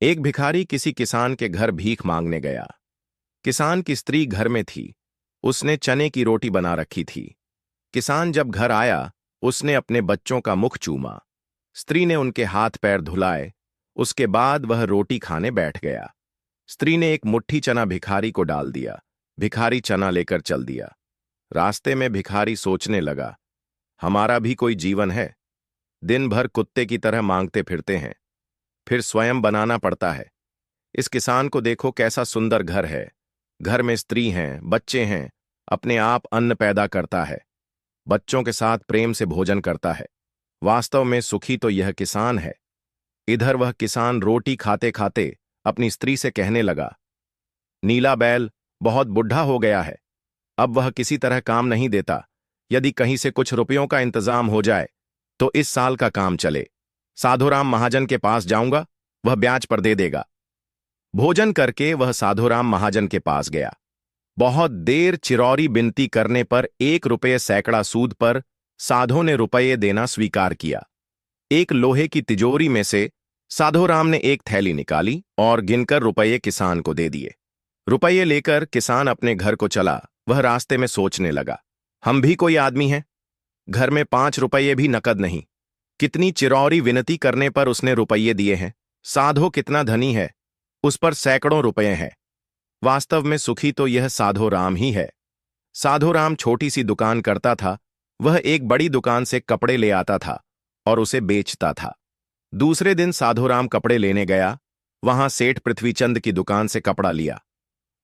एक भिखारी किसी किसान के घर भीख मांगने गया। किसान की स्त्री घर में थी। उसने चने की रोटी बना रखी थी। किसान जब घर आया, उसने अपने बच्चों का मुख चूमा। स्त्री ने उनके हाथ पैर धुलाए। उसके बाद वह रोटी खाने बैठ गया। स्त्री ने एक मुट्ठी चना भिखारी को डाल दिया। भिखारी चना लेकर चल दिया। रास्ते में भिखारी सोचने लगा, हमारा भी कोई जीवन है। दिन भर कुत्ते की तरह मांगते फिरते हैं, फिर स्वयं बनाना पड़ता है। इस किसान को देखो, कैसा सुंदर घर है। घर में स्त्री हैं, बच्चे हैं, अपने आप अन्न पैदा करता है, बच्चों के साथ प्रेम से भोजन करता है। वास्तव में सुखी तो यह किसान है। इधर वह किसान रोटी खाते खाते अपनी स्त्री से कहने लगा, नीला बैल बहुत बुढ़ा हो गया है, अब वह किसी तरह काम नहीं देता। यदि कहीं से कुछ रुपयों का इंतजाम हो जाए तो इस साल का काम चले। साधुराम महाजन के पास जाऊंगा, वह ब्याज पर दे देगा। भोजन करके वह साधुराम महाजन के पास गया। बहुत देर चिरौरी विनती करने पर 1 रुपये सैकड़ा सूद पर साधु ने रुपये देना स्वीकार किया। एक लोहे की तिजोरी में से साधुराम ने एक थैली निकाली और गिनकर रुपये किसान को दे दिए। रुपये लेकर किसान अपने घर को चला। वह रास्ते में सोचने लगा, हम भी कोई आदमी हैं। घर में 5 रुपये भी नकद नहीं। कितनी चिरौरी विनती करने पर उसने रुपये दिए हैं। साधु कितना धनी है, उस पर सैकड़ों रुपये हैं। वास्तव में सुखी तो यह साधुराम ही है। साधुराम छोटी सी दुकान करता था। वह एक बड़ी दुकान से कपड़े ले आता था और उसे बेचता था। दूसरे दिन साधुराम कपड़े लेने गया। वहां सेठ पृथ्वीचंद की दुकान से कपड़ा लिया।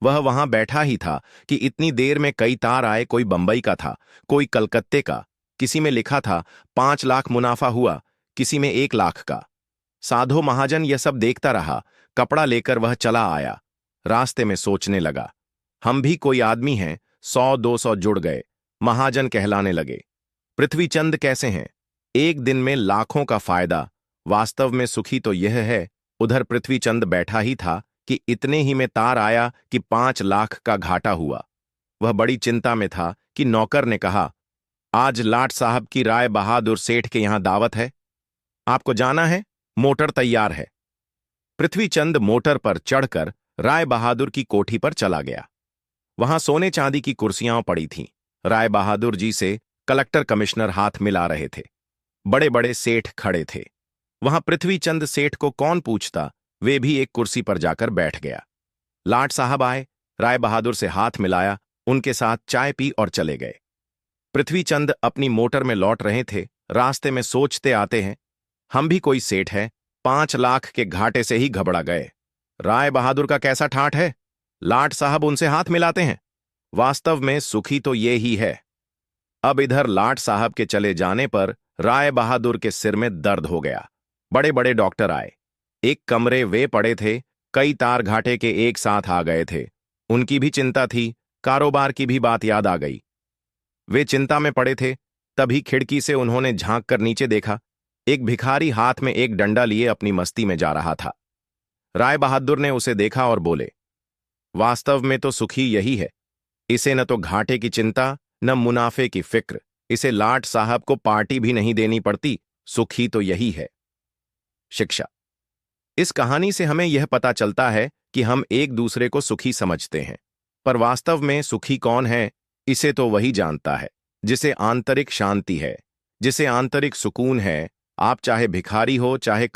वह वहां बैठा ही था कि इतनी देर में कई तार आए। कोई बंबई का था, कोई कलकत्ते का। किसी में लिखा था 5 लाख मुनाफा हुआ, किसी में 1 लाख का। साधु महाजन यह सब देखता रहा। कपड़ा लेकर वह चला आया। रास्ते में सोचने लगा, हम भी कोई आदमी हैं। 100-200 जुड़ गए, महाजन कहलाने लगे। पृथ्वीचंद कैसे हैं, एक दिन में लाखों का फायदा। वास्तव में सुखी तो यह है। उधर पृथ्वीचंद बैठा ही था कि इतने ही में तार आया कि 5 लाख का घाटा हुआ। वह बड़ी चिंता में था कि नौकर ने कहा, आज लाट साहब की राय बहादुर सेठ के यहां दावत है, आपको जाना है, मोटर तैयार है। पृथ्वीचंद मोटर पर चढ़कर राय बहादुर की कोठी पर चला गया। वहां सोने चांदी की कुर्सियां पड़ी थीं। राय बहादुर जी से कलेक्टर कमिश्नर हाथ मिला रहे थे। बड़े बड़े सेठ खड़े थे। वहां पृथ्वीचंद सेठ को कौन पूछता, वे भी एक कुर्सी पर जाकर बैठ गया। लाट साहब आए, राय बहादुर से हाथ मिलाया, उनके साथ चाय पी और चले गए। पृथ्वीचंद अपनी मोटर में लौट रहे थे। रास्ते में सोचते आते हैं, हम भी कोई सेठ है, 5 लाख के घाटे से ही घबरा गए। राय बहादुर का कैसा ठाठ है, लाट साहब उनसे हाथ मिलाते हैं। वास्तव में सुखी तो ये ही है। अब इधर लाट साहब के चले जाने पर राय बहादुर के सिर में दर्द हो गया। बड़े बड़े डॉक्टर आए। एक कमरे वे पड़े थे। कई तार घाटे के एक साथ आ गए थे। उनकी भी चिंता थी। कारोबार की भी बात याद आ गई। वे चिंता में पड़े थे। तभी खिड़की से उन्होंने झांक कर नीचे देखा। एक भिखारी हाथ में एक डंडा लिए अपनी मस्ती में जा रहा था। राय बहादुर ने उसे देखा और बोले, वास्तव में तो सुखी यही है। इसे न तो घाटे की चिंता, न मुनाफे की फिक्र। इसे लाट साहब को पार्टी भी नहीं देनी पड़ती। सुखी तो यही है। शिक्षा। इस कहानी से हमें यह पता चलता है कि हम एक दूसरे को सुखी समझते हैं, पर वास्तव में सुखी कौन है, इसे तो वही जानता है जिसे आंतरिक शांति है, जिसे आंतरिक सुकून है। आप चाहे भिखारी हो, चाहे